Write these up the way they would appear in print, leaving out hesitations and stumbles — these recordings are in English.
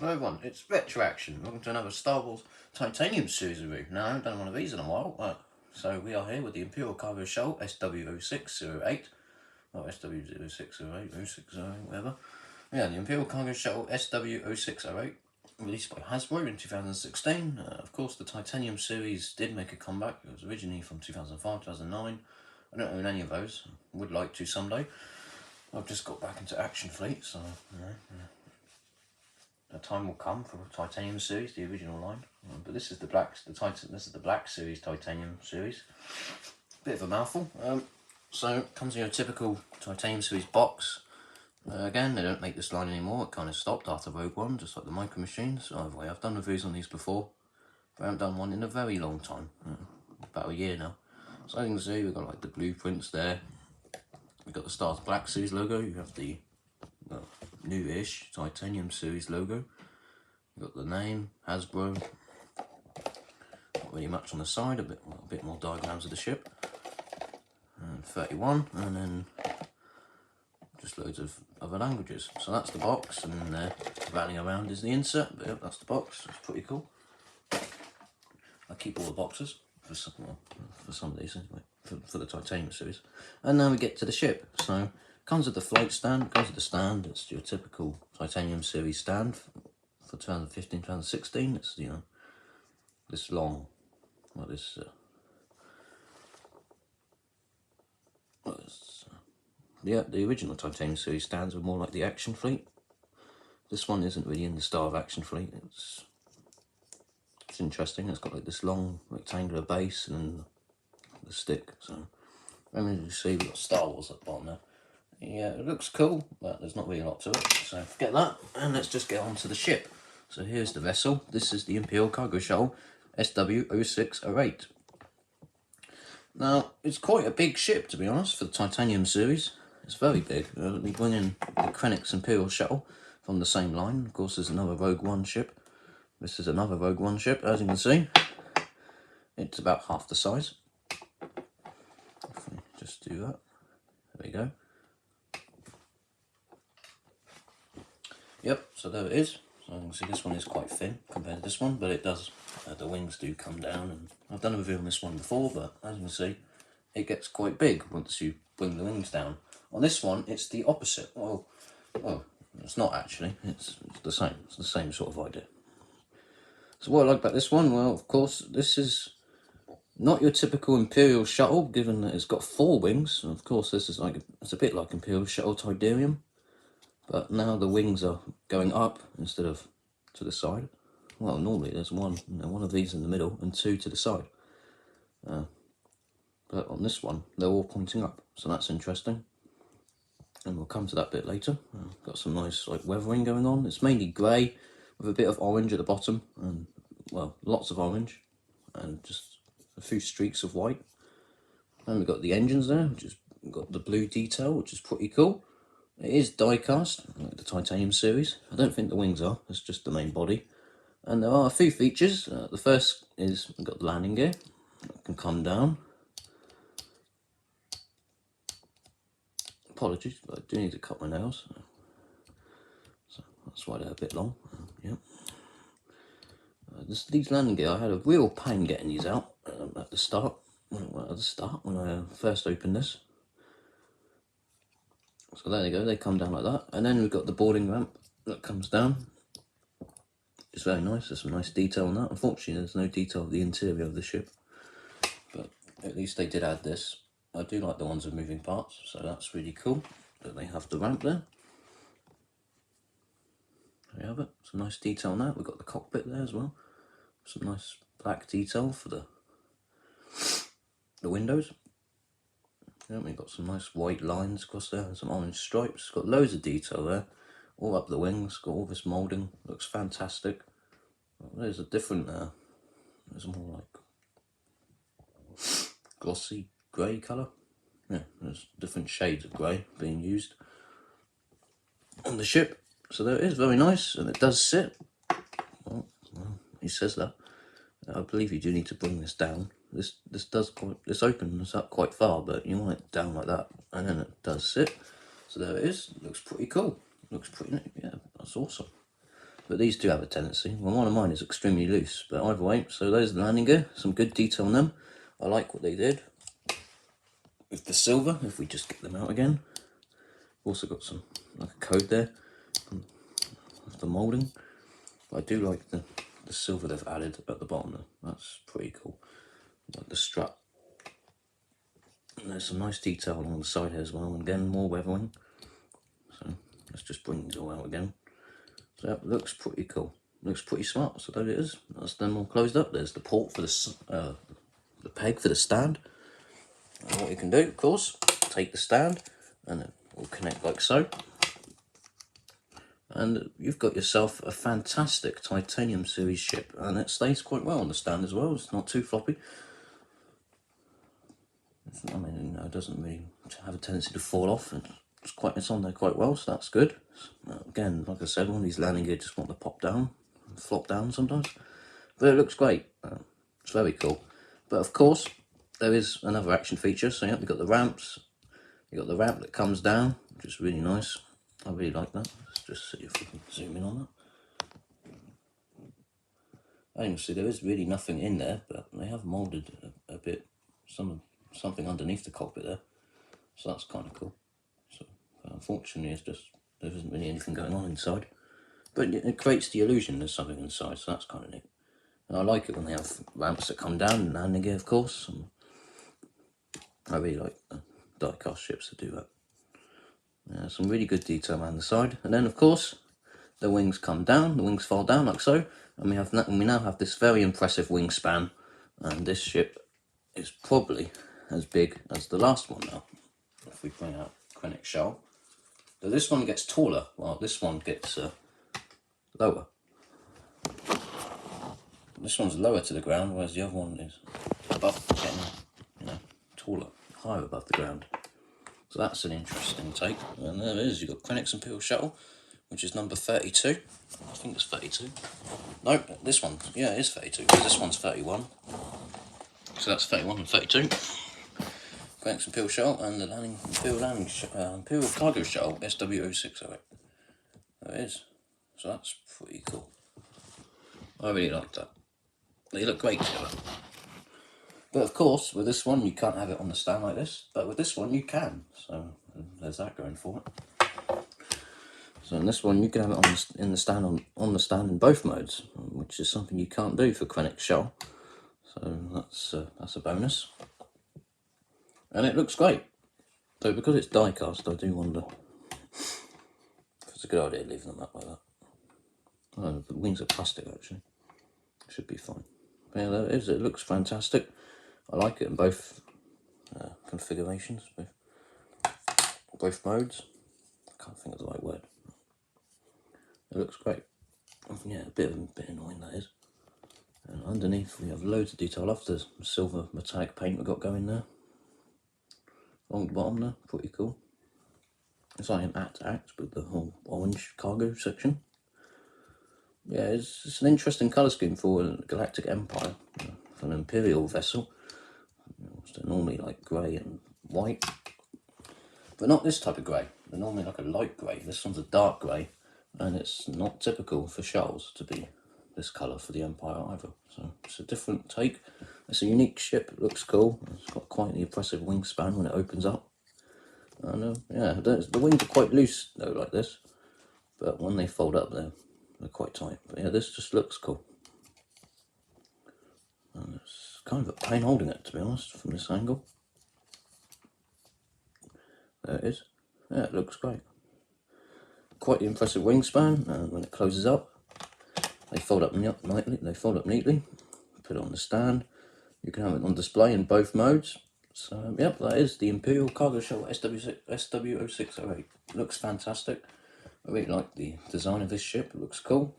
Hello everyone, it's Retroaction. Welcome to another Star Wars Titanium series review. Now, I haven't done one of these in a while, so we are here with the Imperial Cargo Shuttle SW-0608, or SW-0608, 0608, whatever. Yeah, the Imperial Cargo Shuttle SW-0608, released by Hasbro in 2016. Of course, the Titanium series did make a comeback. It was originally from 2005, 2009. I don't own any of those. Would like to someday. I've just got back into Action Fleet, so the time will come for the Titanium series, the original line. But this is the Black Series Titanium series. Bit of a mouthful. So it comes in a typical Titanium series box. Again, they don't make this line anymore. It kind of stopped after Rogue One, just like the Micro Machines. I've done reviews on these before, but I haven't done one in a very long time. About a year now. So as you can see, we've got like the blueprints there. We've got the Star Wars Black Series logo. You have the new-ish Titanium series logo. You've got the name, Hasbro. Not really much on the side, a bit more diagrams of the ship. And 31, and then just loads of other languages. So that's the box, and then rattling around is the insert. But yep, that's the box. It's pretty cool. I keep all the boxes for some of these anyway, for the Titanium series. And now we get to the ship. So comes with the flight stand, comes with the stand. It's your typical Titanium series stand for 2015, 2016. It's, you know, this long, well, this, yeah, the original Titanium series stands were more like the Action Fleet. This one isn't really in the style of Action Fleet. It's interesting. It's got like this long rectangular base and the stick. So, you see, we've got Star Wars at the bottom there. Yeah, it looks cool, but there's not really a lot to it. So forget that, and let's just get on to the ship. So here's the vessel. This is the Imperial Cargo Shuttle SW-0608. Now, it's quite a big ship, to be honest, for the Titanium series. It's very big. We bring in the Krennic's Imperial Shuttle from the same line. Of course, there's another Rogue One ship. This is another Rogue One ship, as you can see. It's about half the size. If we just do that. There we go. Yep, so there it is. So you can see this one is quite thin compared to this one, but it does, the wings do come down. And I've done a review on this one before, but as you can see, it gets quite big once you bring the wings down. On this one, it's the opposite. Well, it's not actually. It's the same. It's the same sort of idea. So what I like about this one, well, of course, this is not your typical Imperial Shuttle, given that it's got 4 wings. And of course, this is like it's a bit like Imperial Shuttle Titanium, but now the wings are going up instead of to the side. Well, normally there's one of these in the middle and 2 to the side. But on this one, they're all pointing up, so that's interesting. And we'll come to that bit later. Got some nice like weathering going on. It's mainly grey with a bit of orange at the bottom, and well, lots of orange, and just a few streaks of white. And we've got the engines there, which is got the blue detail, which is pretty cool. It is die cast, like the Titanium series. I don't think the wings are, it's just the main body. And there are a few features. The first is we've got the landing gear. It can come down. Apologies, but I do need to cut my nails. So that's why they're a bit long. Yep. These landing gear, I had a real pain getting these out at the start. When I first opened this. So there they go, they come down like that. And then we've got the boarding ramp that comes down. It's very nice, there's some nice detail on that. Unfortunately, there's no detail of the interior of the ship. But at least they did add this. I do like the ones with moving parts, so that's really cool that they have the ramp there. There you have it, some nice detail on that. We've got the cockpit there as well. Some nice black detail for the windows. Yeah, we've got some nice white lines across there and some orange stripes. Got loads of detail there, all up the wings. Got all this moulding, looks fantastic. There's a different, there's more like glossy grey colour. Yeah, there's different shades of grey being used on the ship. So there it is, very nice, and it does sit. Well, he says that. I believe you do need to bring this down. This opens up quite far, but you want it down like that, and then it does sit. So there it is. Looks pretty cool. Looks pretty neat. Yeah, that's awesome. But these do have a tendency. Well, one of mine is extremely loose, but either way. So there's the landing gear. Some good detail on them. I like what they did with the silver. If we just get them out again, also got some like a code there of the moulding. But I do like the silver they've added at the bottom there. That's pretty cool. Like the strut. And there's some nice detail along the side here as well. And again, more weathering. So let's just bring these all out again. So that looks pretty cool. Looks pretty smart. So there it is. That's them all closed up. There's the port for the peg for the stand. And what you can do, of course, take the stand and it will connect like so. And you've got yourself a fantastic titanium series ship, and it stays quite well on the stand as well. It's not too floppy. I mean, it doesn't really have a tendency to fall off. It's on there quite well, so that's good. Again, like I said, one of these landing gear just want to pop down, flop down sometimes. But it looks great. It's very cool. But of course, there is another action feature. So yeah, you've got the ramps. You've got the ramp that comes down, which is really nice. I really like that. Let's just see if we can zoom in on that. As you can see, there is really nothing in there, but they have moulded a bit, something underneath the cockpit there. So that's kind of cool. So unfortunately, it's just there isn't really anything going on inside, but it creates the illusion there's something inside. So that's kind of neat. And I like it when they have ramps that come down and landing gear, of course. And I really like die-cast ships that do that. Some really good detail around the side, and then of course the wings come down, the wings fall down like so, and we now have this very impressive wingspan, and this ship is probably as big as the last one now. If we bring out Krennic Shuttle, so this one gets taller, while this one gets lower. This one's lower to the ground, whereas the other one is above, getting taller, higher above the ground. So that's an interesting take. And there it is, you've got Krennic's Imperial Shuttle, which is number 32. I think it's 32. No, this one, yeah, it is 32, because this one's 31. So that's 31 and 32. Krennic's Imperial Shuttle and the Imperial Cargo Shuttle, SW-0608. There it is. So that's pretty cool. I really like that. They look great together. But of course, with this one, you can't have it on the stand like this. But with this one, you can. So there's that going for it. So in this one, you can have it on the stand in both modes, which is something you can't do for Krennic Shuttle. So that's a bonus. And it looks great. So because it's die-cast, I do wonder if it's a good idea leaving them up like that. Oh, the wings are plastic actually. Should be fine. But yeah, there it is. It looks fantastic. I like it in both configurations, both modes. I can't think of the right word. It looks great. Yeah, a bit annoying that is. And underneath we have loads of detail. I love the silver metallic paint we've got going there. Along the bottom there, pretty cool. It's like an act with the whole orange cargo section. Yeah, it's an interesting colour scheme for a Galactic Empire, for an Imperial vessel. They're normally like grey and white, but not this type of grey. They're normally like a light grey. This one's a dark grey, and it's not typical for shuttles to be this colour for the Empire either. So it's a different take. It's a unique ship. It looks cool. It's got quite the impressive wingspan when it opens up. And yeah, the wings are quite loose though, like this, but when they fold up, they're quite tight. But yeah, this just looks cool. And it's kind of a pain holding it, to be honest, from this angle. There it is. Yeah, it looks great. Quite the impressive wingspan, and when it closes up, they fold up neatly. Put it on the stand. You can have it on display in both modes. So, yep, that is the Imperial Cargo Shuttle SW-0608. Looks fantastic. I really like the design of this ship. It looks cool.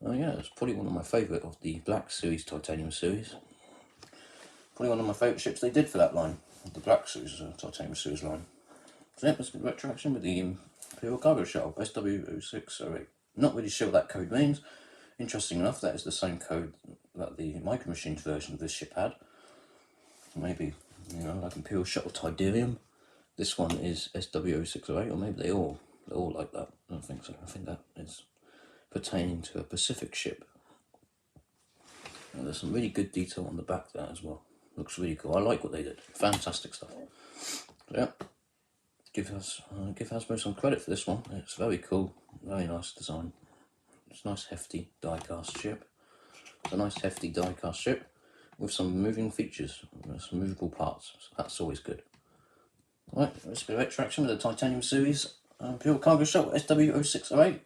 Yeah, it's probably one of my favourite of the Black Series Titanium series. Probably one of my favourite ships they did for that line, the Black Series Titanium series line. So yeah, that's a retroaction with the Imperial Cargo Shuttle SW-0608. Not really sure what that code means. Interesting enough, that is the same code that the Micro Machines version of this ship had. Maybe, like Imperial Shuttle Tidarium. This one is SW-0608, or maybe they're all like that. I don't think so. I think that is pertaining to a Pacific ship. And there's some really good detail on the back there as well. Looks really cool. I like what they did. Fantastic stuff. So, yeah, give Hasbro some credit for this one. It's very cool. Very nice design. It's a nice hefty die-cast ship. It's a nice hefty die-cast ship with some moving features, some movable parts. So that's always good. Right, let's be retraction with the Titanium series Imperial Cargo Shuttle SW-0608.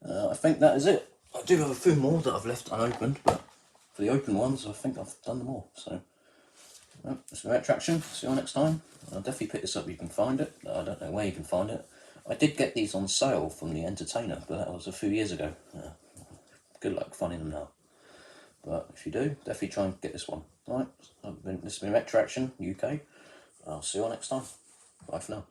I think that is it. I do have a few more that I've left unopened, but for the open ones, I think I've done them all. So, right, let's be retraction. See you all next time. I'll definitely pick this up. You can find it. I don't know where you can find it. I did get these on sale from the Entertainer, but that was a few years ago. Good luck finding them now. But if you do, definitely try and get this one. Alright, this has been Retraction UK. I'll see you all next time. Bye for now.